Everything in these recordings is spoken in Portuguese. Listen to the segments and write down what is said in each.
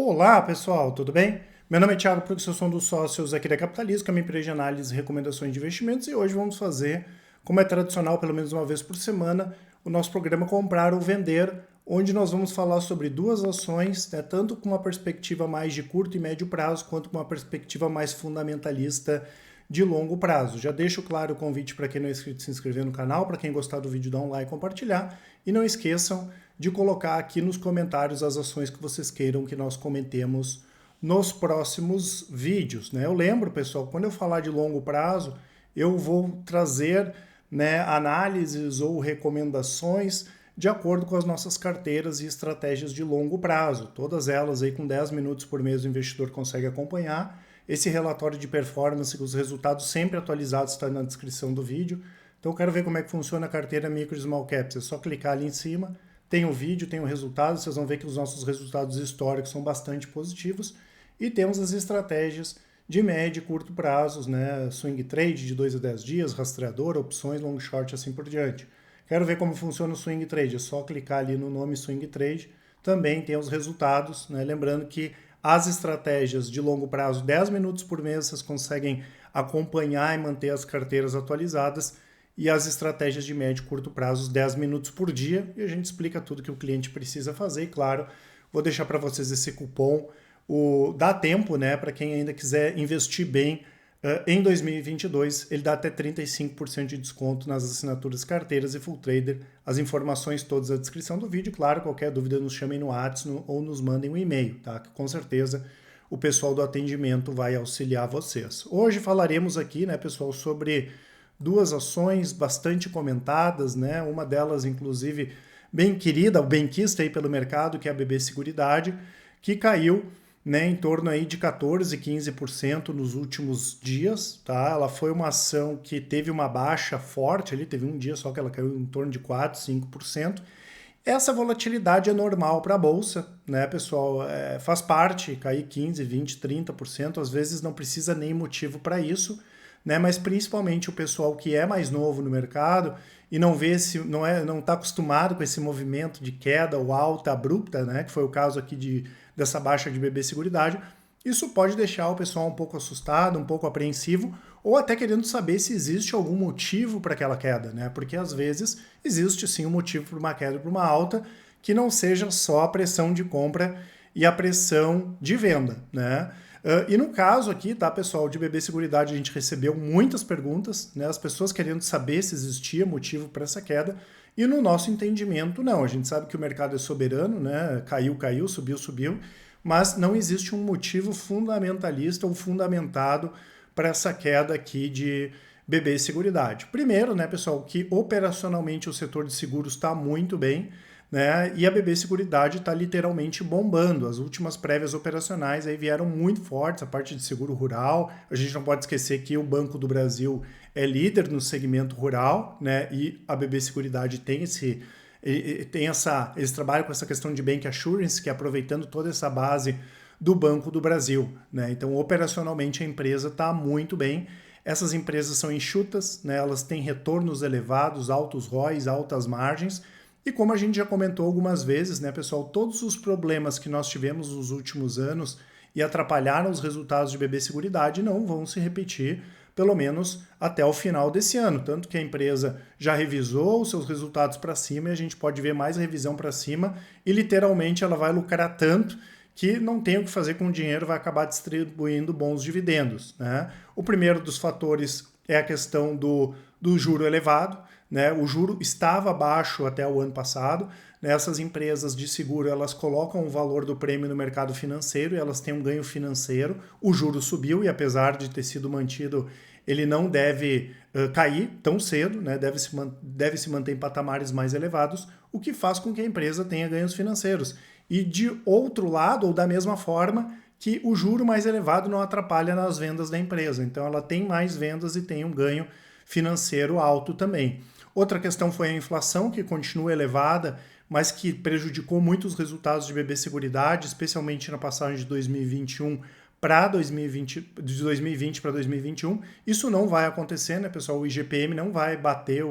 Olá, pessoal, tudo bem? Meu nome é Thiago, porque eu sou um dos sócios aqui da Capitalismo, que é uma empresa de análise e recomendações de investimentos, e hoje vamos fazer, como é tradicional, pelo menos uma vez por semana, o nosso programa Comprar ou Vender, onde nós vamos falar sobre duas ações, né, tanto com uma perspectiva mais de curto e médio prazo, quanto com uma perspectiva mais fundamentalista de longo prazo. Já deixo claro o convite para quem não é inscrito se inscrever no canal, para quem gostar do vídeo dar um like e compartilhar, e não esqueçam de colocar aqui nos comentários as ações que vocês queiram que nós comentemos nos próximos vídeos, né? Eu lembro, pessoal, quando eu falar de longo prazo, eu vou trazer, né, análises ou recomendações de acordo com as nossas carteiras e estratégias de longo prazo. Todas elas aí com 10 minutos por mês o investidor consegue acompanhar. Esse relatório de performance, os resultados sempre atualizados, está na descrição do vídeo. Então eu quero ver como é que funciona a carteira Micro e Small Caps. É só clicar ali em cima, tem o vídeo, tem o resultado, vocês vão ver que os nossos resultados históricos são bastante positivos. E temos as estratégias de médio e curto prazos, né? Swing trade de 2 a 10 dias, rastreador, opções, long short, assim por diante. Quero ver como funciona o swing trade, é só clicar ali no nome swing trade. Também tem os resultados, né? Lembrando que as estratégias de longo prazo, 10 minutos por mês, vocês conseguem acompanhar e manter as carteiras atualizadas. E as estratégias de médio e curto prazo, 10 minutos por dia. E a gente explica tudo que o cliente precisa fazer. E claro, vou deixar para vocês esse cupom. Dá tempo, né, para quem ainda quiser investir bem em 2022, ele dá até 35% de desconto nas assinaturas, carteiras e full trader. As informações todas na descrição do vídeo. Claro, qualquer dúvida nos chamem no WhatsApp ou nos mandem um e-mail, tá? Que com certeza o pessoal do atendimento vai auxiliar vocês. Hoje falaremos aqui, né, pessoal, sobre duas ações bastante comentadas, né? Uma delas, inclusive, bem querida, bem quista aí pelo mercado, que é a BB Seguridade, que caiu, né, em torno aí de 14, 15% nos últimos dias, tá? Ela foi uma ação que teve uma baixa forte ali, teve um dia só que ela caiu em torno de 4, 5%. Essa volatilidade é normal para a bolsa, né, pessoal? Faz parte, cair 15, 20, 30%, às vezes não precisa nem motivo para isso, né? Mas principalmente o pessoal que é mais novo no mercado e não vê se não está acostumado com esse movimento de queda ou alta abrupta, né? Que foi o caso aqui dessa baixa de BB Seguridade. Isso pode deixar o pessoal um pouco assustado, um pouco apreensivo, ou até querendo saber se existe algum motivo para aquela queda, né? Porque às vezes existe sim um motivo para uma queda, para uma alta, que não seja só a pressão de compra e a pressão de venda, né? E no caso aqui, tá, pessoal, de BB Seguridade, a gente recebeu muitas perguntas, né? As pessoas querendo saber se existia motivo para essa queda. E no nosso entendimento, não. A gente sabe que o mercado é soberano, né? Caiu, caiu, subiu, subiu. Mas não existe um motivo fundamentalista ou fundamentado para essa queda aqui de BB Seguridade. Primeiro, né, pessoal, que operacionalmente o setor de seguros está muito bem, né? E a BB Seguridade está literalmente bombando. As últimas prévias operacionais aí vieram muito fortes, a parte de seguro rural. A gente não pode esquecer que o Banco do Brasil é líder no segmento rural, né? E a BB Seguridade tem eles trabalham com essa questão de bank assurance, que é aproveitando toda essa base do Banco do Brasil, né? Então, operacionalmente a empresa está muito bem. Essas empresas são enxutas, né? Elas têm retornos elevados, altos ROIs, altas margens. E como a gente já comentou algumas vezes, né, pessoal, todos os problemas que nós tivemos nos últimos anos e atrapalharam os resultados de BB Seguridade não vão se repetir, pelo menos até o final desse ano. Tanto que a empresa já revisou os seus resultados para cima e a gente pode ver mais revisão para cima e literalmente ela vai lucrar tanto que não tem o que fazer com o dinheiro, vai acabar distribuindo bons dividendos, né? O primeiro dos fatores é a questão do juro elevado, né? O juro estava baixo até o ano passado. Essas empresas de seguro, elas colocam o valor do prêmio no mercado financeiro e elas têm um ganho financeiro. O juro subiu e apesar de ter sido mantido, ele não deve cair tão cedo, né? Deve se manter em patamares mais elevados, o que faz com que a empresa tenha ganhos financeiros. E de outro lado, ou da mesma forma, que o juro mais elevado não atrapalha nas vendas da empresa. Então ela tem mais vendas e tem um ganho financeiro alto também. Outra questão foi a inflação, que continua elevada, mas que prejudicou muito os resultados de BB Seguridade, especialmente na passagem de 2021 para 2020, de 2020 para 2021. Isso não vai acontecer, né, pessoal? O IGPM não vai bater,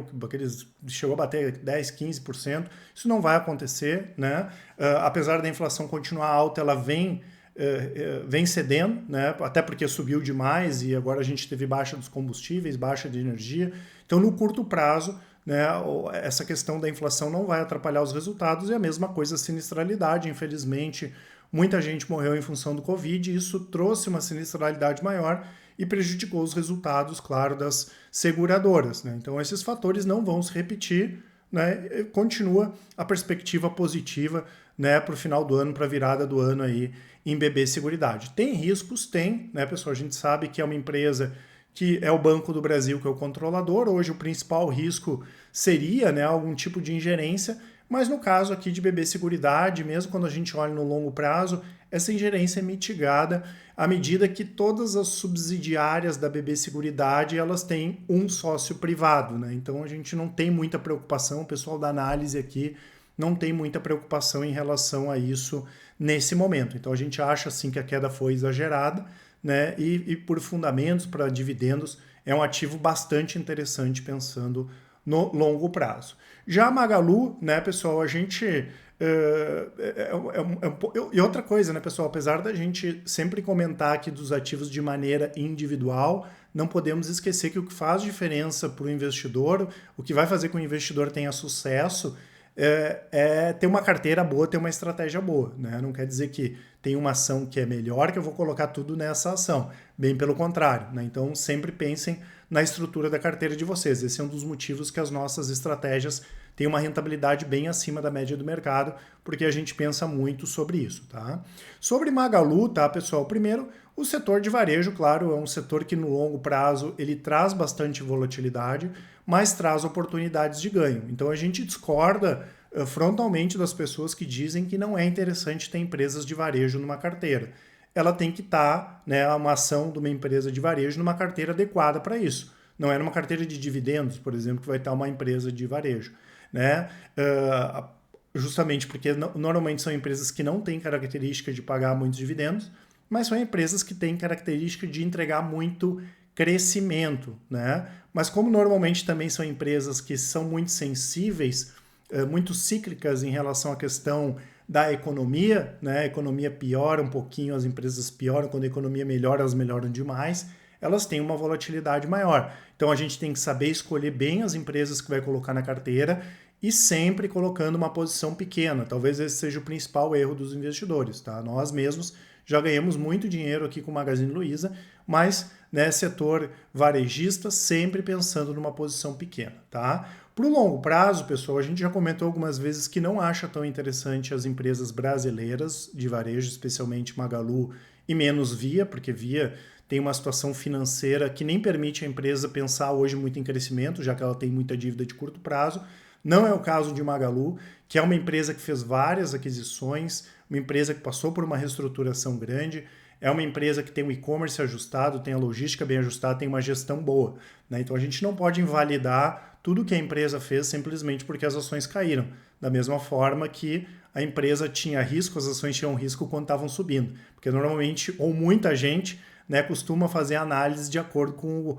chegou a bater 10, 15%. Isso não vai acontecer, né? Apesar da inflação continuar alta, ela vem vem cedendo, né? Até porque subiu demais e agora a gente teve baixa dos combustíveis, baixa de energia. Então, no curto prazo, né, essa questão da inflação não vai atrapalhar os resultados e a mesma coisa a sinistralidade. Infelizmente, muita gente morreu em função do Covid e isso trouxe uma sinistralidade maior e prejudicou os resultados, claro, das seguradoras, né? Então, esses fatores não vão se repetir, né? Continua a perspectiva positiva, né, para o final do ano, para a virada do ano aí em BB Seguridade. Tem riscos? Tem, né, pessoal? A gente sabe que é uma empresa que é o Banco do Brasil, que é o controlador. Hoje o principal risco seria, né, algum tipo de ingerência, mas no caso aqui de BB Seguridade, mesmo quando a gente olha no longo prazo, essa ingerência é mitigada à medida que todas as subsidiárias da BB Seguridade, elas têm um sócio privado, né? Então a gente não tem muita preocupação, o pessoal da análise aqui não tem muita preocupação em relação a isso nesse momento. Então a gente acha sim que a queda foi exagerada, né? E por fundamentos, para dividendos, é um ativo bastante interessante pensando no longo prazo. Já a Magalu, né, pessoal, a gente... E outra coisa, né, pessoal, apesar da gente sempre comentar aqui dos ativos de maneira individual, não podemos esquecer que o que faz diferença para o investidor, o que vai fazer com que o investidor tenha sucesso, ter uma carteira boa, ter uma estratégia boa, né? Não quer dizer que tem uma ação que é melhor, que eu vou colocar tudo nessa ação. Bem pelo contrário, né? Então sempre pensem na estrutura da carteira de vocês. Esse é um dos motivos que as nossas estratégias têm uma rentabilidade bem acima da média do mercado, porque a gente pensa muito sobre isso, tá? Sobre Magalu, tá, pessoal? Primeiro, o setor de varejo, claro, é um setor que no longo prazo ele traz bastante volatilidade, mas traz oportunidades de ganho. Então a gente discorda frontalmente das pessoas que dizem que não é interessante ter empresas de varejo numa carteira. Ela tem que estar, né, uma ação de uma empresa de varejo numa carteira adequada para isso. Não é numa carteira de dividendos, por exemplo, que vai estar uma empresa de varejo, né? Justamente porque normalmente são empresas que não têm característica de pagar muitos dividendos, mas são empresas que têm característica de entregar muito crescimento, né? Mas como normalmente também são empresas que são muito sensíveis, muito cíclicas em relação à questão da economia, né? A economia piora um pouquinho, as empresas pioram, quando a economia melhora, elas melhoram demais, elas têm uma volatilidade maior. Então a gente tem que saber escolher bem as empresas que vai colocar na carteira e sempre colocando uma posição pequena. Talvez esse seja o principal erro dos investidores, tá? Nós mesmos já ganhamos muito dinheiro aqui com o Magazine Luiza, mas, né, setor varejista sempre pensando numa posição pequena, tá? Para o longo prazo, pessoal, a gente já comentou algumas vezes que não acha tão interessante as empresas brasileiras de varejo, especialmente Magalu e menos Via, porque Via tem uma situação financeira que nem permite a empresa pensar hoje muito em crescimento, já que ela tem muita dívida de curto prazo. Não é o caso de Magalu, que é uma empresa que fez várias aquisições, uma empresa que passou por uma reestruturação grande, é uma empresa que tem o e-commerce ajustado, tem a logística bem ajustada, tem uma gestão boa, né? Então a gente não pode invalidar tudo que a empresa fez simplesmente porque as ações caíram. Da mesma forma que a empresa tinha risco, as ações tinham risco quando estavam subindo. Porque normalmente, ou muita gente, né, costuma fazer análise de acordo com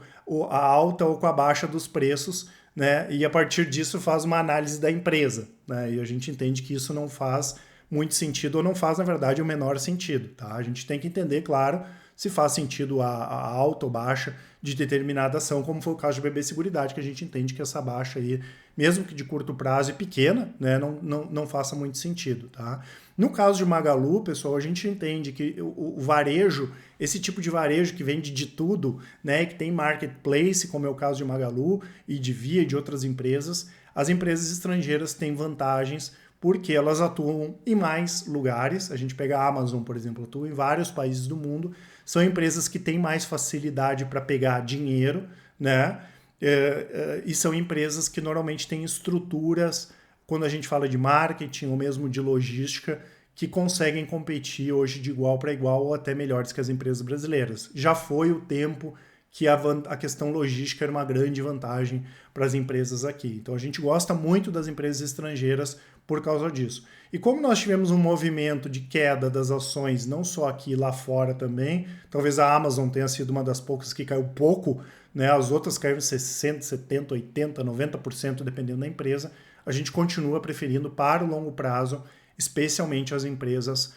a alta ou com a baixa dos preços, né, e a partir disso faz uma análise da empresa, né, e a gente entende que isso não faz muito sentido, ou não faz, na verdade, o menor sentido. Tá? A gente tem que entender, claro, se faz sentido a alta ou baixa de determinada ação, como foi o caso de BB Seguridade, que a gente entende que essa baixa aí, mesmo que de curto prazo e pequena, né, não faça muito sentido. Tá? No caso de Magalu, pessoal, a gente entende que o varejo, esse tipo de varejo que vende de tudo, né, que tem marketplace, como é o caso de Magalu e de Via e de outras empresas, as empresas estrangeiras têm vantagens porque elas atuam em mais lugares. A gente pega a Amazon, por exemplo, atua em vários países do mundo. São empresas que têm mais facilidade para pegar dinheiro, né? E são empresas que normalmente têm estruturas, quando a gente fala de marketing ou mesmo de logística, que conseguem competir hoje de igual para igual ou até melhores que as empresas brasileiras. Já foi o tempo que a questão logística era uma grande vantagem para as empresas aqui. Então a gente gosta muito das empresas estrangeiras por causa disso. E como nós tivemos um movimento de queda das ações, não só aqui, lá fora também, talvez a Amazon tenha sido uma das poucas que caiu pouco, né? As outras caíram 60%, 70%, 80%, 90%, dependendo da empresa, a gente continua preferindo para o longo prazo, especialmente as empresas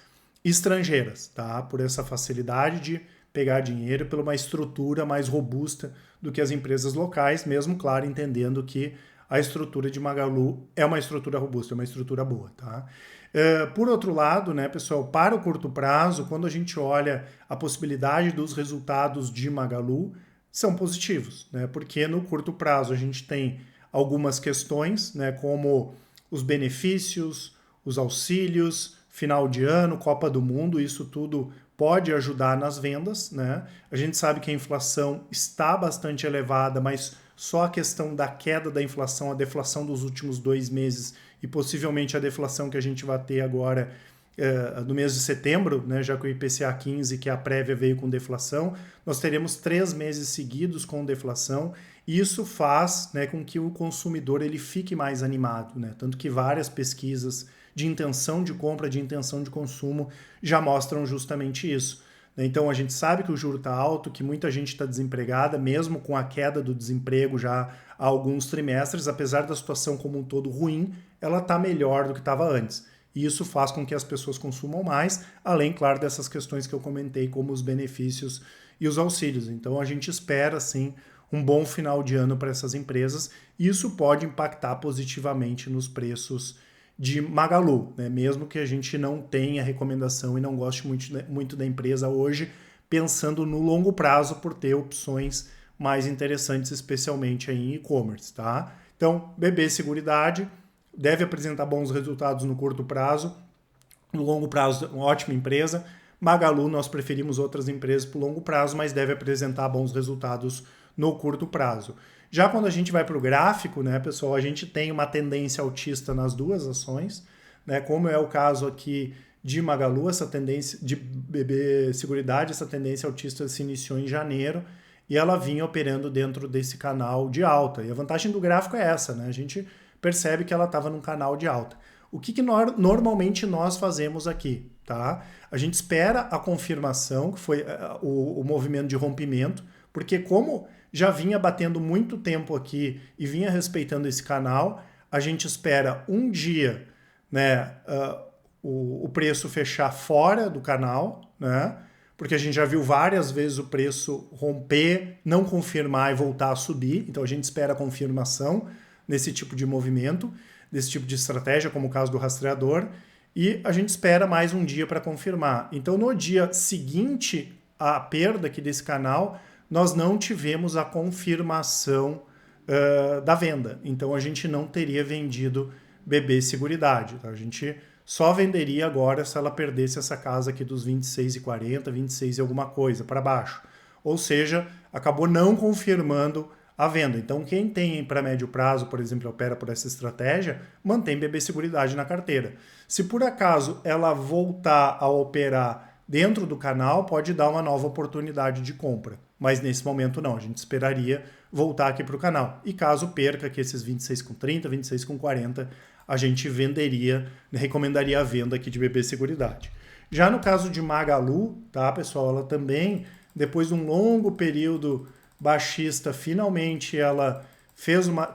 estrangeiras, tá? Por essa facilidade de pegar dinheiro, por uma estrutura mais robusta do que as empresas locais, mesmo, claro, entendendo que a estrutura de Magalu é uma estrutura robusta, é uma estrutura boa, tá? Por outro lado, né, pessoal, para o curto prazo, quando a gente olha a possibilidade dos resultados de Magalu, são positivos, né? Porque no curto prazo a gente tem algumas questões, né, como os benefícios, os auxílios, final de ano, Copa do Mundo, isso tudo pode ajudar nas vendas, né? A gente sabe que a inflação está bastante elevada, mas só a questão da queda da inflação, a deflação dos últimos 2 meses e possivelmente a deflação que a gente vai ter agora no mês de setembro, né, já que o IPCA 15, que é a prévia, veio com deflação, nós teremos 3 meses seguidos com deflação, e isso faz, né, com que o consumidor ele fique mais animado, né? Tanto que várias pesquisas de intenção de compra, de intenção de consumo, já mostram justamente isso. Então a gente sabe que o juro está alto, que muita gente está desempregada, mesmo com a queda do desemprego já há alguns trimestres, apesar da situação como um todo ruim, ela está melhor do que estava antes. E isso faz com que as pessoas consumam mais, além, claro, dessas questões que eu comentei, como os benefícios e os auxílios. Então a gente espera, sim, um bom final de ano para essas empresas, e isso pode impactar positivamente nos preços de Magalu, né? Mesmo que a gente não tenha recomendação e não goste muito da empresa hoje, pensando no longo prazo por ter opções mais interessantes, especialmente em e-commerce, tá? Então, BB Seguridade deve apresentar bons resultados no curto prazo, no longo prazo, uma ótima empresa. Magalu, nós preferimos outras empresas para o longo prazo, mas deve apresentar bons resultados no curto prazo. Já quando a gente vai para o gráfico, né, pessoal, a gente tem uma tendência altista nas duas ações, né, como é o caso aqui de Magalu, essa tendência de BB Seguridade, essa tendência altista se iniciou em janeiro e ela vinha operando dentro desse canal de alta. E a vantagem do gráfico é essa, né? A gente percebe que ela estava num canal de alta. O que normalmente nós fazemos aqui, tá? A gente espera a confirmação, que foi o movimento de rompimento, porque como já vinha batendo muito tempo aqui e vinha respeitando esse canal, a gente espera um dia, né, o preço fechar fora do canal, né? Porque a gente já viu várias vezes o preço romper, não confirmar e voltar a subir. Então a gente espera a confirmação nesse tipo de movimento, desse tipo de estratégia, como o caso do rastreador, e a gente espera mais um dia para confirmar. Então no dia seguinte à perda aqui desse canal, nós não tivemos a confirmação da venda. Então a gente não teria vendido BB Seguridade. Tá? A gente só venderia agora se ela perdesse essa casa aqui dos 26,40, 26 e alguma coisa para baixo. Ou seja, acabou não confirmando a venda. Então quem tem para médio prazo, por exemplo, opera por essa estratégia, mantém BB Seguridade na carteira. Se por acaso ela voltar a operar dentro do canal, pode dar uma nova oportunidade de compra. Mas nesse momento não, a gente esperaria voltar aqui para o canal. E caso perca aqui esses 26,30, 26,40, a gente venderia, recomendaria a venda aqui de BB Seguridade. Já no caso de Magalu, tá, pessoal, ela também, depois de um longo período baixista, finalmente ela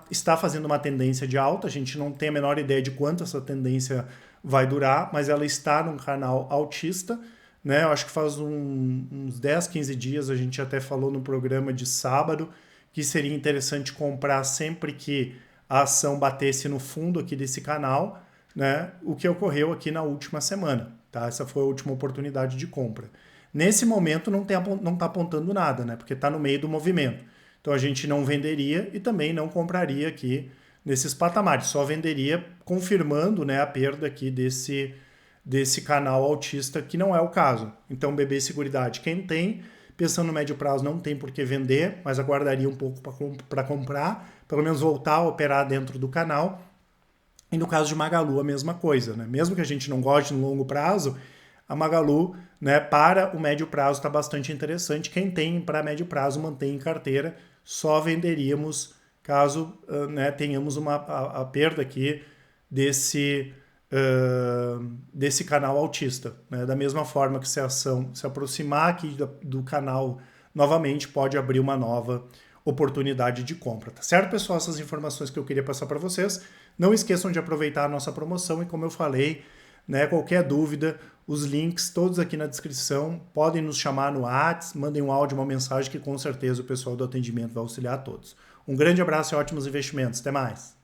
está fazendo uma tendência de alta. A gente não tem a menor ideia de quanto essa tendência vai durar, mas ela está num canal altista, né? Eu acho que faz uns 10, 15 dias a gente até falou no programa de sábado que seria interessante comprar sempre que a ação batesse no fundo aqui desse canal, né? O que ocorreu aqui na última semana, tá? Essa foi a última oportunidade de compra. Nesse momento não está apontando nada, né? Porque está no meio do movimento. Então a gente não venderia e também não compraria aqui nesses patamares. Só venderia confirmando, né, a perda aqui desse canal altista, que não é o caso. Então BB Seguridade, quem tem, pensando no médio prazo, não tem por que vender, mas aguardaria um pouco para comprar, pelo menos voltar a operar dentro do canal. E no caso de Magalu, a mesma coisa, né? Mesmo que a gente não goste no longo prazo, a Magalu, né, para o médio prazo está bastante interessante. Quem tem para médio prazo mantém em carteira, só venderíamos caso né, tenhamos a perda aqui desse canal altista. Né? Da mesma forma que se a ação se aproximar aqui do canal novamente, pode abrir uma nova oportunidade de compra. Tá certo, pessoal? Essas informações que eu queria passar para vocês. Não esqueçam de aproveitar a nossa promoção e, como eu falei, né, qualquer dúvida, Os links todos aqui na descrição. Podem nos chamar no WhatsApp, mandem um áudio, uma mensagem que com certeza o pessoal do atendimento vai auxiliar a todos. Um grande abraço e ótimos investimentos. Até mais!